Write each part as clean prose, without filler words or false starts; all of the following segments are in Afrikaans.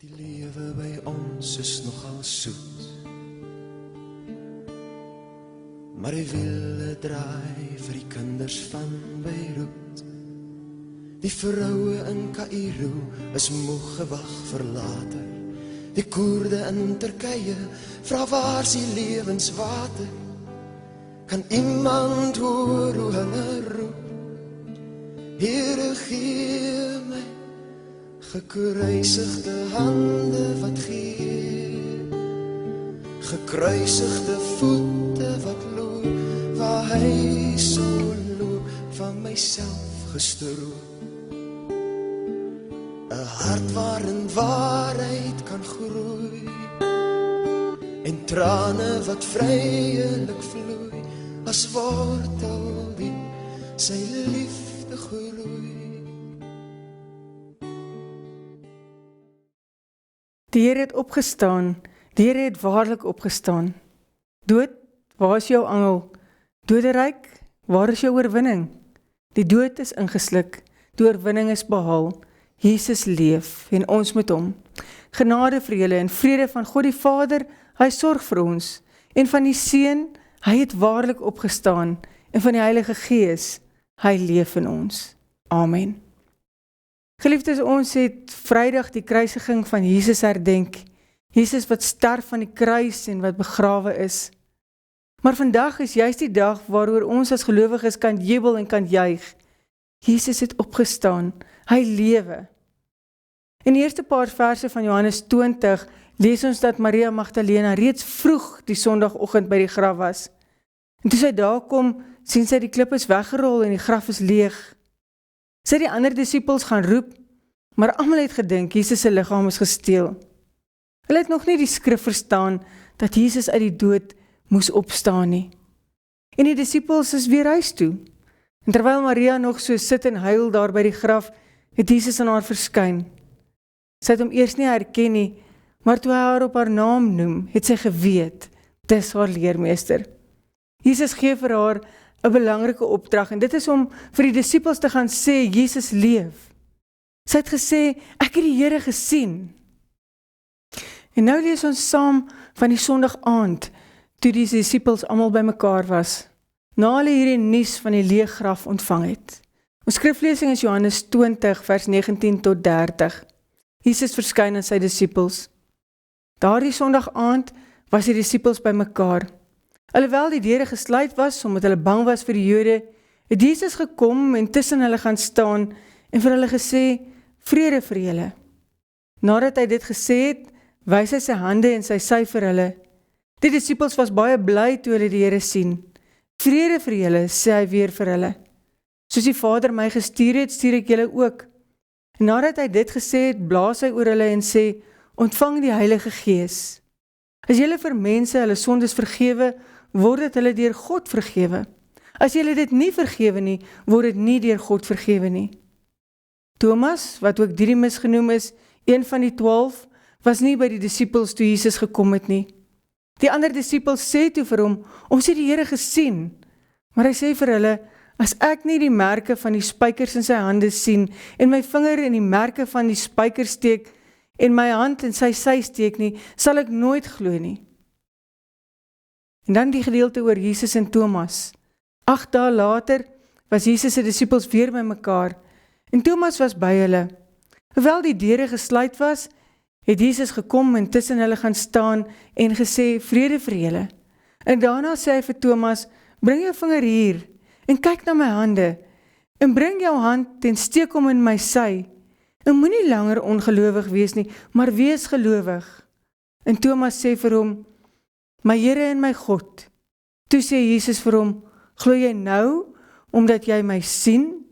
Die lewe by ons is nogal soet, maar die wiele draai vir die kinders van Beirut. Die vroue in Kaïro is moeg gewag vir later. Die Koerde in Turkye vra waar is die lewenswater? Kan iemand hoor hoe hulle roep? Here gee my gekruisigde hande wat gee, gekruisigde voete wat loop, waar hy so loop, van myself gestroop. 'n hart waarin waarheid kan groei, en trane wat vrylik vloei, as wortel die sy liefde groei. Die Here het opgestaan, die Here het waarlik opgestaan. Dood, waar is jou angel? Doderyk, waar is jou oorwinning? Die dood is ingesluk, die oorwinning is behaal. Jesus leef en ons met hom. Genade vir julle en vrede van God die Vader, hy sorg vir ons. En van die Seun, hy het waarlik opgestaan. En van die Heilige Gees, hy leef in ons. Amen. Geliefdes, ons het Vrydag die kruisiging van Jesus herdenk. Jesus wat sterf aan die kruis en wat begrawe is. Maar vandag is juist die dag waaroor ons as gelowiges kan jubel en kan juig. Jesus het opgestaan, hy lewe. In die eerste paar verse van Johannes 20 lees ons dat Maria Magdalena reeds vroeg die sondagoggend by die graf was. En toe sy daar kom, sien sy die klip is weggerol en die graf is leeg. Sy het die ander disippels gaan roep, maar almal het gedink Jesus se liggaam is gesteel. Hulle het nog nie die skrif verstaan dat Jesus uit die dood moes opstaan nie. En die disippels is weer huis toe. En terwyl Maria nog so sit en huil daar by die graf, het Jesus aan haar verskyn. Sy het hom eers nie herken nie, maar toe hy haar op haar naam noem, het sy geweet, dis haar leermeester. Jesus gee vir haar 'n belangrike opdrag, en dit is om vir die disippels te gaan sê, Jesus leef. Sy het gesê, ek het die Here gesien. En nou lees ons saam van die Sondag aand, toe die disippels almal bymekaar was, na hulle hierdie nuus van die leë graf ontvang het. Ons skriflesing is Johannes 20, vers 19 tot 30. Jesus verskyn aan sy disippels. Daardie Sondag aand was die disippels bymekaar. Alhoewel die deure gesluit was, omdat hulle bang was vir die Jode, het Jesus gekom en tussen hulle gaan staan en vir hulle gesê, vrede vir julle. Nadat hy dit gesê het, wys hy sy hande en sy sy vir hulle. Die disippels was baie bly toe hulle die Here sien. Vrede vir julle, sê hy weer vir hulle. Soos die Vader my gestuur het, stuur ek julle ook. En nadat hy dit gesê het, blaas hy oor hulle en sê, ontvang die Heilige Gees. As julle vir mense hulle sondes vergewe, word dit hulle deur God vergewe. As julle dit nie vergewe nie, word dit nie deur God vergewe nie. Thomas, wat ook Didymus genoem is, een van die 12, was nie by die disippels toe Jesus gekom het nie. Die ander disippels sê toe vir hom, ons het die Here gesien. Maar hy sê vir hulle, as ek nie die merke van die spykers in sy hande sien, en my vinger in die merke van die spykers steek, en my hand in sy sy steek nie, sal ek nooit glo nie. En dan die gedeelte oor Jesus en Thomas. 8 dae later was Jesus se disippels weer by mekaar, en Thomas was by hulle. Hoewel die deure gesluit was, het Jesus gekom en tussen hulle gaan staan en gesê, vrede vir julle. En daarna sê hy vir Thomas, bring jou vinger hier, en kyk na my hande, en bring jou hand en steek hom in my sy, en moenie langer ongelowig wees nie, maar wees gelowig. En Thomas sê vir hom, my Here en my God. Toe sê Jesus vir hom, glo jy nou, omdat jy my sien?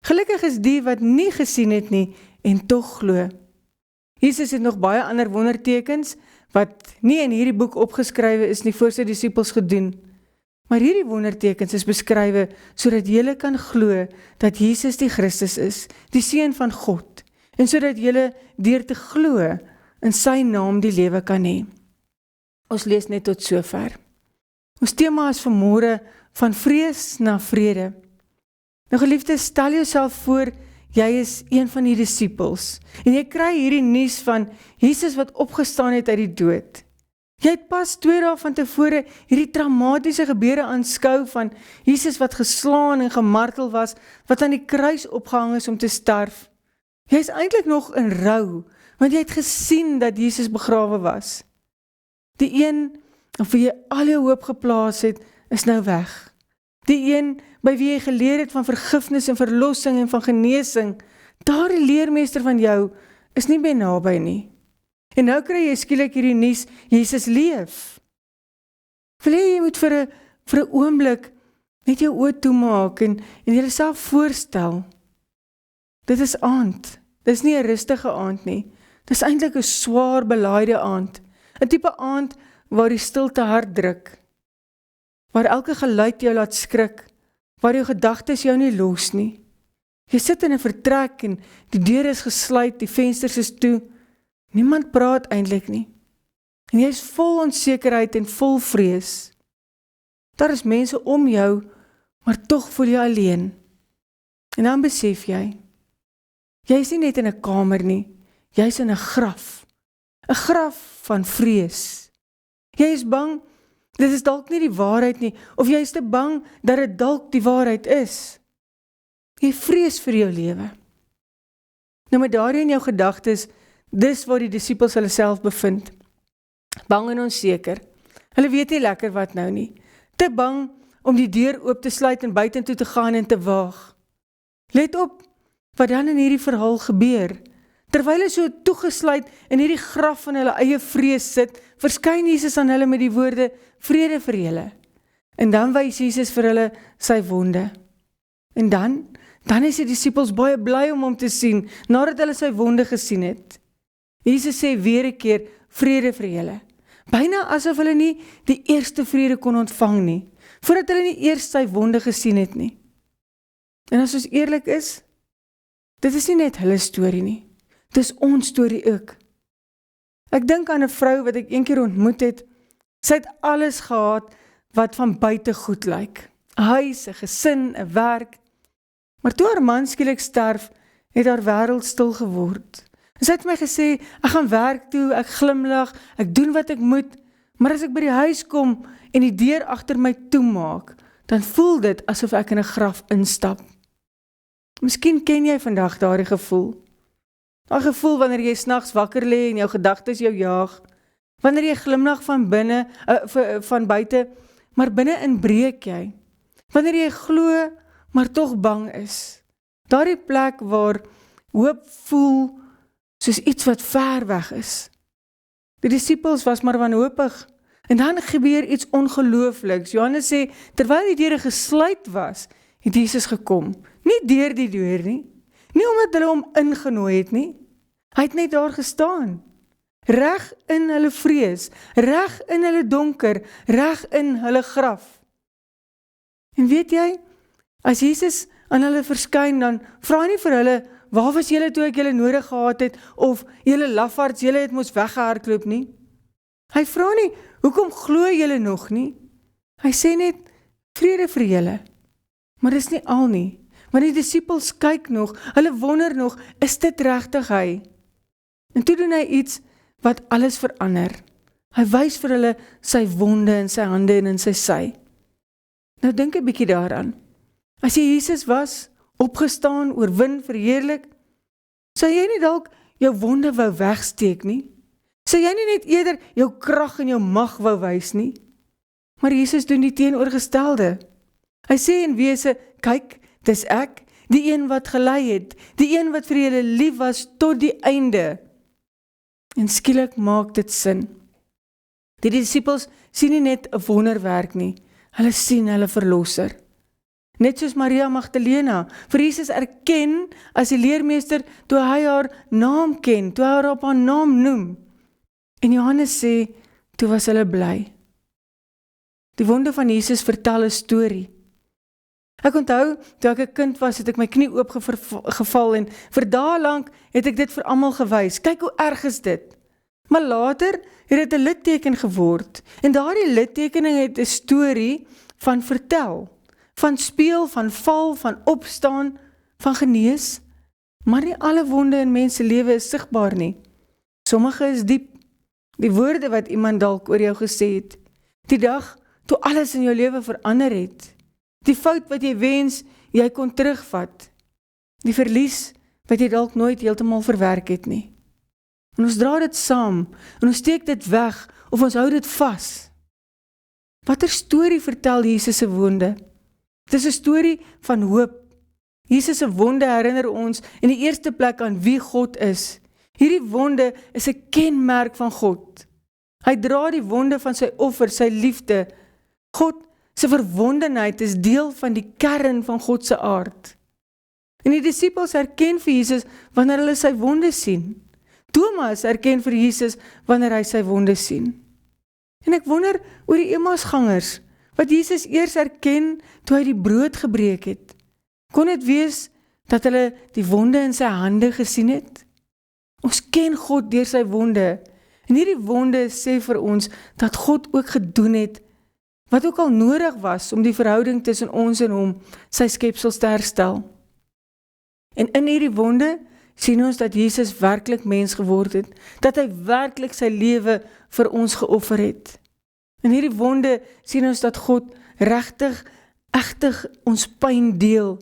Gelukkig is die wat nie gesien het nie, en tog glo. Jesus het nog baie ander wondertekens, wat nie in hierdie boek opgeskrywe is nie, voor sy disippels gedoen. Maar hierdie wondertekens is beskrywe, sodat julle kan glo, dat Jesus die Christus is, die Seun van God, en sodat julle deur te glo, in sy naam die lewe kan hê. Ons lees net tot sover. Ons tema is vanmôre van vrees na vrede. Nou geliefdes, stel jouself voor, jy is een van die disippels, en jy kry hierdie nuus van Jesus wat opgestaan het uit die dood. Jy het pas 2 dae van tevore hierdie traumatiese gebeure aanskou van Jesus wat geslaan en gemartel was, wat aan die kruis opgehang is om te sterf. Jy is eintlik nog in rou, want jy het gesien dat Jesus begrawe was. Die een op wie jy al jou hoop geplaas het, is nou weg. Die een by wie jy geleer het van vergifnis en verlossing en van genesing, daardie leermeester van jou, is nie meer naby nie. En nou kry jy skielik hierdie nuus, Jesus leef. Wil jy moet vir 'n oomblik net jou oë toemaak en jouself voorstel. Dit is aand. Dit is nie 'n rustige aand nie. Dit is eintlik 'n swaar belaaide aand. 'n tipe aand waar die stilte hard druk. Waar elke geluid jou laat skrik. Waar jou gedagtes jou nie los nie. Jy sit in 'n vertrek en die deur is gesluit, die vensters is toe. Niemand praat eintlik nie. En jy is vol onsekerheid en vol vrees. Daar is mense om jou, maar tog voel jy alleen. En dan besef jy is nie net in 'n kamer nie, jy is in 'n graf. 'n graf van vrees. Jy is bang, dit is dalk nie die waarheid nie, of jy is te bang dat dit dalk die waarheid is. Jy vrees vir jou lewe. Nou met daardie in jou gedagtes, dis waar die disippels hulle self bevind. Bang en onseker. Hulle weet nie lekker wat nou nie. Te bang om die deur oop te sluit en buitentoe te gaan en te waag. Let op wat dan in hierdie verhaal gebeur. Terwyl hulle so toegesluit in hierdie graf van hulle eie vrees sit, verskyn Jesus aan hulle met die woorde, vrede vir julle. En dan wys Jesus vir hulle sy wonde. En dan is die disippels baie bly om hom te sien, nadat hulle sy wonde gesien het. Jesus sê weer 'n keer, vrede vir julle. Byna asof hulle nie die eerste vrede kon ontvang nie, voordat hulle nie eers sy wonde gesien het nie. En as ons eerlik is, dit is nie net hulle storie nie, dit is ons storie ook. Ek dink aan 'n vrou wat ek eendag ontmoet het, sy het alles gehad wat van buite goed lyk. 'n huis, 'n gesin, 'n werk. Maar toe haar man skielik sterf, het haar wêreld stil geword. En sy het my gesê, ek gaan werk toe, ek glimlag, ek doen wat ek moet, maar as ek by die huis kom en die deur agter my toemaak, dan voel dit asof ek in 'n graf instap. Miskien ken jy vandag daardie gevoel. Daai gevoel wanneer jy s'nags wakker lê en jou gedagtes jou jaag, wanneer jy glimlag van binne, van buite, maar binne-in breek jy. Wanneer jy glo, maar tog bang is. Daardie plek waar hoop voel soos iets wat ver weg is. Die disippels was maar wanhoopig. En dan gebeur iets ongeloofliks. Johannes sê, terwyl die deure gesluit was, het Jesus gekom. Nie deur die deur nie. Nie omdat hulle hom ingenooi het nie. Hy het net daar gestaan. Reg in hulle vrees, reg in hulle donker, reg in hulle graf. En weet jy, as Jesus aan hulle verskyn, dan vra hy nie vir hulle, waar was julle toe ek julle nodig gehad het, of julle lafaards, julle het mos weggehardloop nie. Hy vra nie, hoekom glo julle nog nie? Hy sê net, vrede vir julle. Maar dis nie al nie, want die disippels kyk nog, hulle wonder nog, is dit regtig hy? En toe doen hy iets wat alles verander. Hy wys vir hulle sy wonde in sy hande en in sy sy. Nou dink 'n bietjie daaraan. As jy Jesus was, opgestaan, oorwin, verheerlik, sou jy nie dalk jou wonde wou wegsteek nie? Sou jy nie net eerder jou krag en jou mag wou wys nie? Maar Jesus doen die teenoorgestelde. Hy sê in wese, kyk, dis ek, die een wat gelei het, die een wat vir julle lief was tot die einde. En skielik maak dit sin. Die disippels sien nie net 'n wonderwerk nie, hulle sien hulle verlosser. Net soos Maria Magdalena vir Jesus erken as die leermeester toe hy haar naam ken, toe hy haar op haar naam noem. En Johannes sê, toe was hulle bly. Die wonde van Jesus vertel 'n storie. Ek onthou, toe ek 'n kind was, het ek my knie oopgeval en vir dae lank het ek dit vir almal gewys. Kyk hoe erg is dit. Maar later het dit 'n litteken geword. En daardie littekening het 'n storie van vertel. Van speel, van val, van opstaan, van genees. Maar nie alle wonde in mense lewe is sigbaar nie. Sommige is diep. Die woorde wat iemand dalk oor jou gesê het. Die dag toe alles in jou lewe verander het. Die fout wat jy wens, jy kon terugvat. Die verlies wat jy dalk nooit heeltemal verwerk het nie. En ons dra dit saam, en ons steek dit weg, of ons hou dit vas. Watter storie vertel Jesus se wonde? Dit is 'n storie van hoop. Jesus se wonde herinner ons in die eerste plek aan wie God is. Hierdie wonde is 'n kenmerk van God. Hy dra die wonde van sy offer, sy liefde. God se verwondenheid is deel van die kern van God se aard. En die disippels herken vir Jesus wanneer hulle sy wonde sien. Thomas herken vir Jesus wanneer hy sy wonde sien. En ek wonder oor die Emmausgangers, wat Jesus eers herken toe hy die brood gebreek het. Kon dit wees dat hulle die wonde in sy hande gesien het? Ons ken God deur sy wonde, en hierdie wonde sê vir ons dat God ook gedoen het wat ook al nodig was om die verhouding tussen ons en hom, sy skepsels te herstel. En in hierdie wonde sien ons dat Jesus werklik mens geword het, dat hy werklik sy lewe vir ons geoffer het. In hierdie wonde sien ons dat God regtig, egtig ons pyn deel,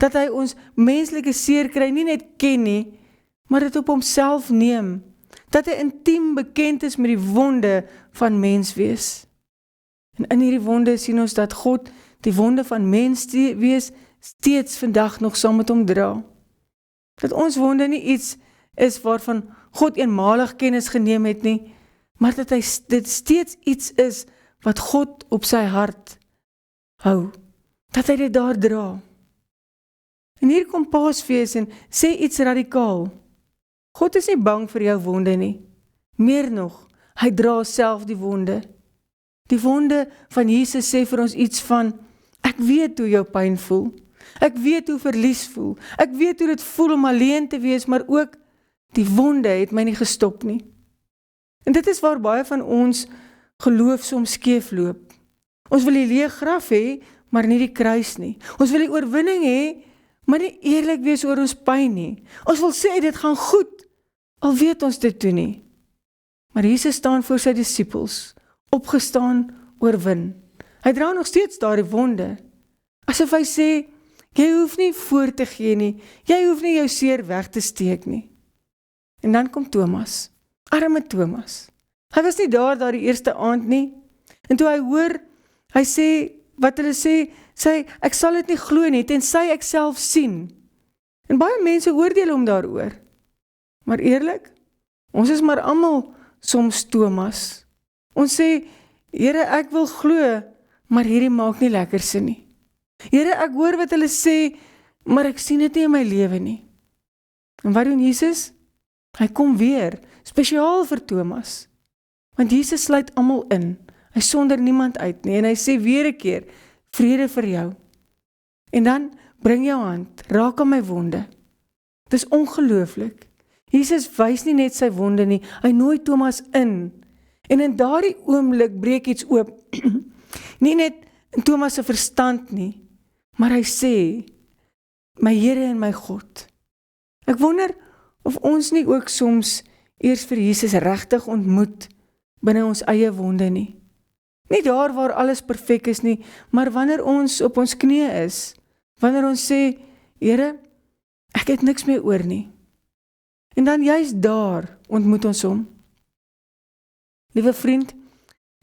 dat hy ons menslike seer kry nie net ken nie, maar dit op homself neem, dat hy intiem bekend is met die wonde van mens wees. En in hierdie wonde sien ons dat God die wonde van mens wees steeds vandag nog saam met hom dra. Dat ons wonde nie iets is waarvan God eenmalig kennis geneem het nie, maar dat dit steeds iets is wat God op sy hart hou, dat hy dit daar dra. En hier kom Paasfees en sê iets radikaal. God is nie bang vir jou wonde nie, meer nog, hy dra self die wonde. Die wonde van Jesus sê vir ons iets van, ek weet hoe jou pyn voel, ek weet hoe verlies voel, ek weet hoe dit voel om alleen te wees, maar ook die wonde het my nie gestop nie. En dit is waar baie van ons geloof soms skeef loop. Ons wil die leë graf hê, maar nie die kruis nie. Ons wil die oorwinning hê, maar nie eerlik wees oor ons pyn nie. Ons wil sê dit gaan goed, al weet ons dit toe nie. Maar Jesus staan voor sy disippels, opgestaan, oorwin. Hy dra nog steeds daardie wonde, asof hy sê, jy hoef nie voor te gee nie, jy hoef nie jou seer weg te steek nie. En dan kom Thomas, arme Thomas. Hy was nie daar die eerste aand nie, en toe hy hoor, hy sê, wat hulle sê, ek sal dit nie glo nie, tensy ek self sien. En baie mense oordeel hom daaroor. Maar eerlik, ons is maar almal soms Thomas. Ons sê, Here, ek wil glo, maar hierdie maak nie lekker sin nie. Here, ek hoor wat hulle sê, maar ek sien dit nie in my lewe nie. En wat doen Jesus? Hy kom weer, spesiaal vir Thomas. Want Jesus sluit almal in. Hy sonder niemand uit nie. En hy sê weer 'n keer, vrede vir jou. En dan bring jou hand, raak aan my wonde. Dit is ongelooflik. Jesus wys nie net sy wonde nie, hy nooi Thomas in. En in daardie oomblik breek iets oop. Nie net in Thomas se verstand nie, maar hy sê, my Here en my God. Ek wonder of ons nie ook soms eers vir Jesus regtig ontmoet binne ons eie wonde nie. Nie daar waar alles perfek is nie, maar wanneer ons op ons knieë is, wanneer ons sê, Here, ek het niks meer oor nie. En dan juist daar ontmoet ons hom. Liewe vriend,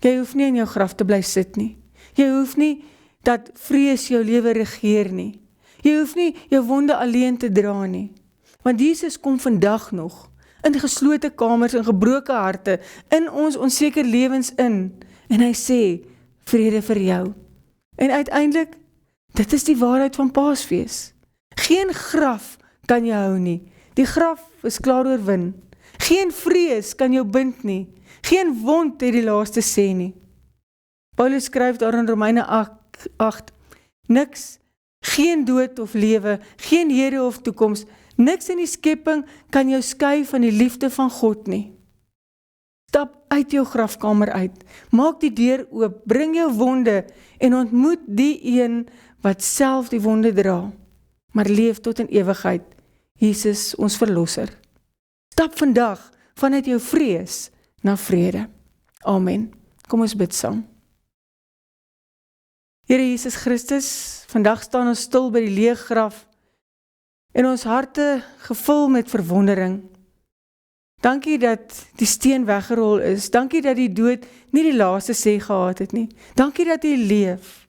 jy hoef nie in jou graf te bly sit nie. Jy hoef nie dat vrees jou lewe regeer nie. Jy hoef nie jou wonde alleen te dra nie. Want Jesus kom vandag nog, in geslote kamers en gebroke harte, in ons onseker lewens in, en hy sê, vrede vir jou. En uiteindelik, dit is die waarheid van Paasfees. Geen graf kan jou hou nie. Die graf is klaar oorwin. Geen vrees kan jou bind nie. Geen wond het die laaste sê nie. Paulus skryf daar in Romeine 8, niks, geen dood of lewe, geen hede of toekoms, niks in die skepping kan jou skei van die liefde van God nie. Stap uit jou grafkamer uit, maak die deur oop, bring jou wonde en ontmoet die een wat self die wonde dra, maar leef tot in ewigheid, Jesus ons verlosser. Stap vandag vanuit jou vrees na vrede. Amen. Kom ons bid saam. Here Jesus Christus, vandag staan ons stil by die leë graf en ons harte gevul met verwondering. Dankie dat die steen weggerol is. Dankie dat die dood nie die laaste sê gehad het nie. Dankie dat U leef.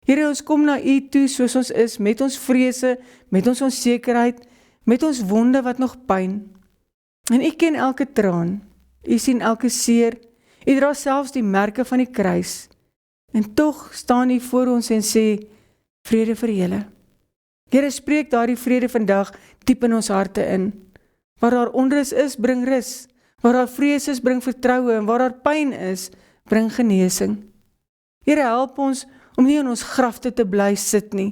Here, ons kom na U toe soos ons is, met ons vrese, met ons onsekerheid, met ons wonde wat nog pyn. En U ken elke traan. U sien elke seer. U dra selfs die merke van die kruis. En tog staan U voor ons en sê, vrede vir julle. Here, spreek daardie vrede vandag diep in ons harte in. Waar daar onrus is, bring rus. Waar daar vrees is, bring vertroue. En waar daar pyn is, bring genesing. Here, help ons om nie in ons grafte te bly sit nie,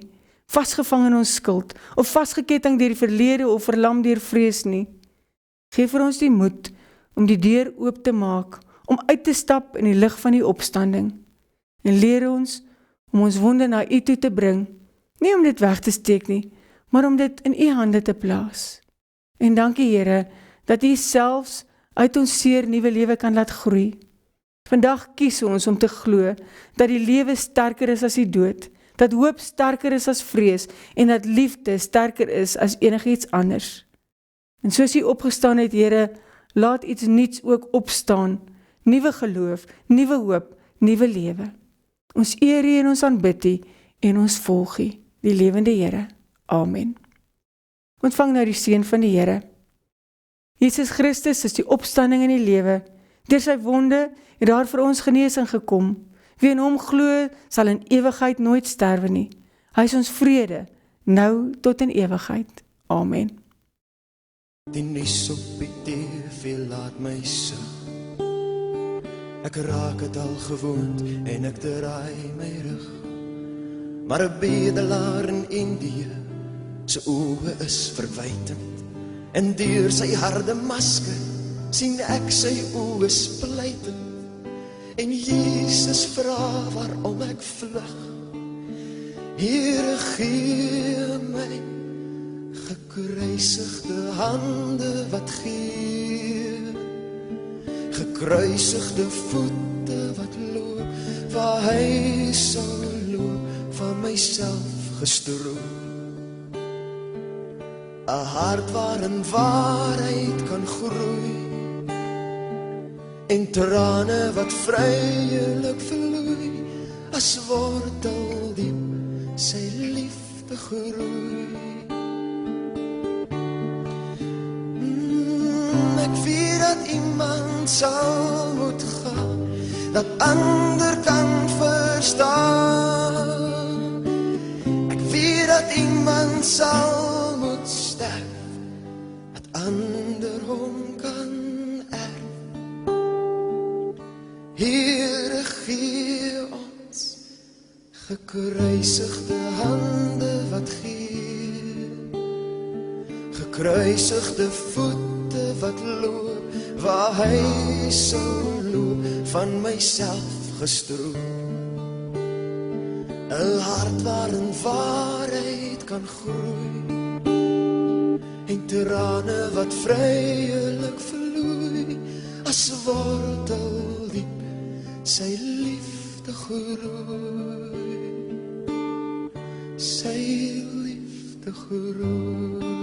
vasgevang in ons skuld, of vasgeketting deur die verlede of verlam deur vrees nie. Geef vir ons die moed om die deur oop te maak, om uit te stap in die lig van die opstanding. En leer ons om ons wonde na U toe te bring, nie om dit weg te steek nie, maar om dit in U hande te plaas. En dankie Here, dat U selfs uit ons seer nuwe lewe kan laat groei. Vandag kies ons om te glo, dat die lewe sterker is as die dood, dat hoop sterker is as vrees, en dat liefde sterker is as enigiets anders. En soos U opgestaan het, Here, laat iets nuuts ook opstaan, nuwe geloof, nuwe hoop, nuwe lewe. Ons eer U en ons aanbid U, en ons volg U, die lewende Here. Amen. Ontvang nou die seën van die Here. Jesus Christus is die opstanding in die lewe. Deur sy wonde het daar vir ons genesing gekom. Wie in hom glo, sal in ewigheid nooit sterwe nie. Hy is ons vrede, nou tot in ewigheid. Amen. Die nuus op die TV laat my sug. Ek raak het al gewoond en ek draai my rug. Maar 'n bedelaar in Indië, sy oë is verwytend, en deur sy harde masker sien ek sy oë splytend. En Jesus vra waarom ek vlug. Here, gee my gekruisigde hande wat gee, gekruisigde voete wat loop, waar hy sal loop, van myself gestroop. 'n hart waarin waarheid kan groei, en trane wat vrylik vloei, as wortel diep sy liefde groei. Ek weet dat iemand sal moet gaan, dat ander kan verstaan. Ek weet dat iemand sal moet sterf, dat ander hom kan erf. Here, gee ons gekruisigde hande wat gee, gekruisigde voete wat loop, waar hy sal loop, van myself gestroop. 'n hart waarin waarheid kan groei, en trane wat vrylik vloei, as wortel diep sy liefde groei, sy liefde groei.